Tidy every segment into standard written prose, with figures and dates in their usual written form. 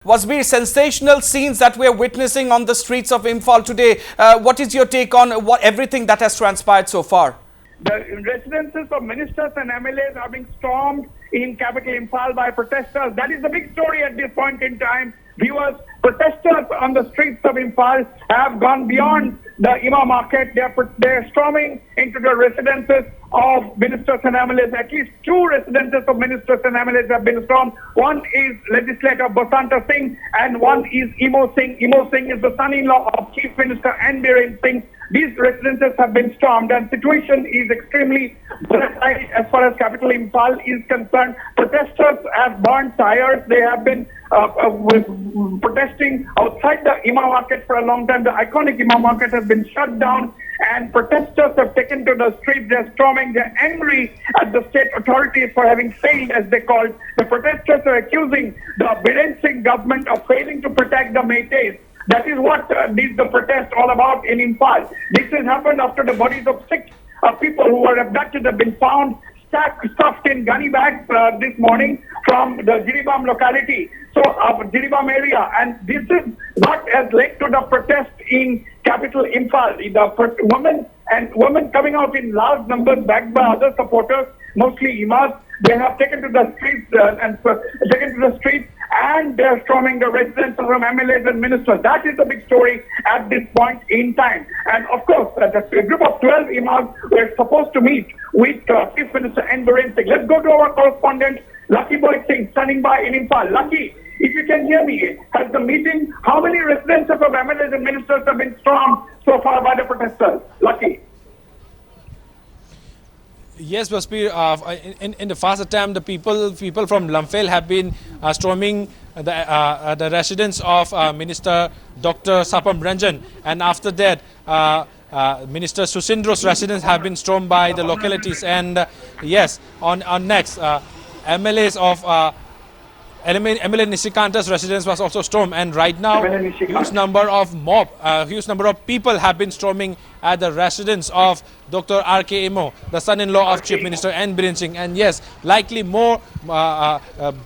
Wasbir, sensational scenes that we're witnessing on the streets of Imphal today. What is your take on everything that has transpired so far? The residences of ministers and MLAs are being stormed in capital Imphal by protesters. That is the big story at this point in time. Viewers, protesters on the streets of Imphal have gone beyond the Imam market. They're storming into the residences of ministers and MLAs. At least 2 residences of ministers and MLAs have been stormed. One is legislator Basanta Singh and one is Imo Singh. Imo Singh is the son-in-law of Chief Minister N. Biren Singh. These residences have been stormed and situation is extremely volatile as far as capital Imphal is concerned. Protesters have burned tires. They have been protesting outside the Imam market for a long time. The iconic Imam market has been shut down and protesters have taken to the streets. They're storming. They're angry at the state authorities for having failed, as they called. The protesters are accusing the Biren Singh government of failing to protect the Meiteis. That is what is the protest all about in Imphal. This has happened after the bodies of 6 people who were abducted have been found stuffed in gunny bags this morning from the Jiribam locality, Jiribam area. And this is what has led to the protest in capital Imphal. The women coming out in large numbers backed by other supporters, mostly imams. They have taken to the streets and they're storming the residences from MLAs and ministers. That is the big story at this point in time. And of course, a group of 12 imams were supposed to meet with Chief Minister N. Biren Singh. Let's go to our correspondent, Lucky Boy Singh, standing by in Imphal. Lucky, if you can hear me, has the meeting, how many residences of MLAs and ministers have been stormed so far by the protesters? Lucky. Yes, Wasbir, in the first attempt, the people from Lamphel have been storming the residence of Minister Dr. Sapam Ranjan, and after that, Minister Susindro's residence have been stormed by the localities. And yes, on next, MLAs of MLA Nishikanta's residence was also stormed, and right now huge number of people have been storming at the residence of Dr. R.K. Imo, the son-in-law of Chief Minister N. Biren Singh. And yes, likely more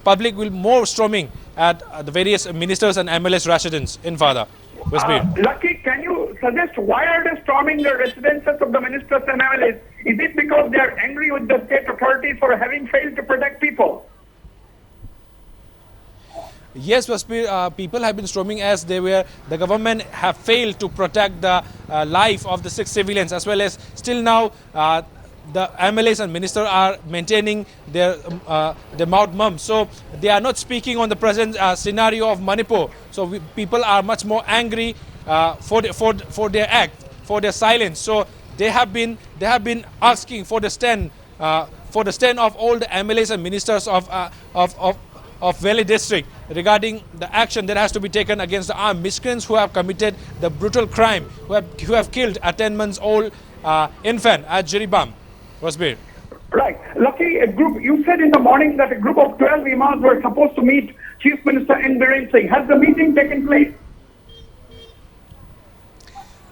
public will more storming at the various ministers and MLA's residence in Fada. Lucky, can you suggest why are they storming the residences of the ministers and MLAs? Is it because they are angry with the state authorities for having failed to protect people? Yes, Wasbir, people have been storming as the government have failed to protect the life of the 6 civilians, as well as still now the MLAs and ministers are maintaining their mouth mum. So they are not speaking on the present scenario of Manipur. So people are much more angry for their act, for their silence. So they have been asking for the stand of all the MLAs and ministers of Valley district regarding the action that has to be taken against the armed miscreants who have committed the brutal crime, who have killed a 10-month-old infant at Jiribam. Wasbir. Right. Lucky, you said in the morning that a group of 12 imams were supposed to meet Chief Minister N. Biren Singh. Has the meeting taken place?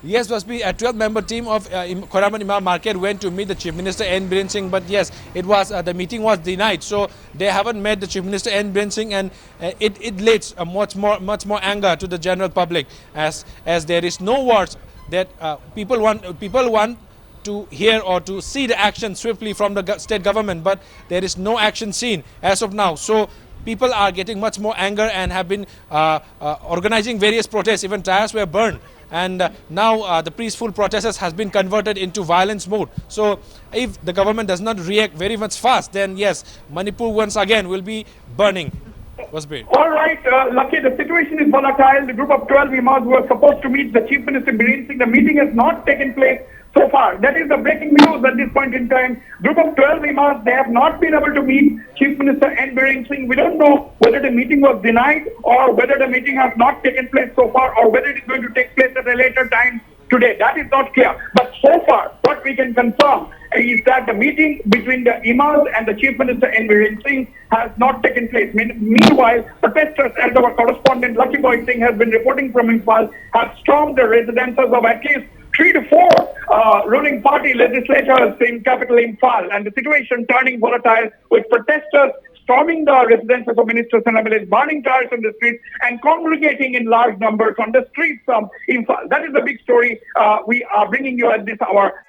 Yes, Wasbir, a 12-member team of Koraman Imam Market went to meet the Chief Minister N. Biren Singh, but yes, it was the meeting was denied. So they haven't met the Chief Minister N. Biren Singh, and it leads much more anger to the general public, as there is no words that people want to hear or to see the action swiftly from the state government, but there is no action seen as of now. So people are getting much more anger and have been organizing various protests. Even tires were burned. And now the peaceful protesters has been converted into violence mode. So if the government does not react very much fast, then yes, Manipur once again will be burning. Wasbir. All right, Lucky, the situation is volatile. The group of 12 imams were supposed to meet the Chief Minister Biren Singh. The meeting has not taken place so far. That is the breaking news at this point in time. Group of 12 imams, they have not been able to meet Chief Minister N. Biren Singh. We don't know whether the meeting was denied or whether the meeting has not taken place so far or whether it is going to take place at a later time today. That is not clear. But so far, what we can confirm is that the meeting between the imams and the Chief Minister N. Biren Singh has not taken place. Meanwhile, protesters, as our correspondent Lucky Boy Singh has been reporting from Imphal, have stormed the residences of at least 3 to 4 ruling party legislators in capital Imphal, and the situation turning volatile with protesters storming the residences of ministers and MLAs, burning cars on the streets, and congregating in large numbers on the streets of Imphal. That is the big story we are bringing you at this hour.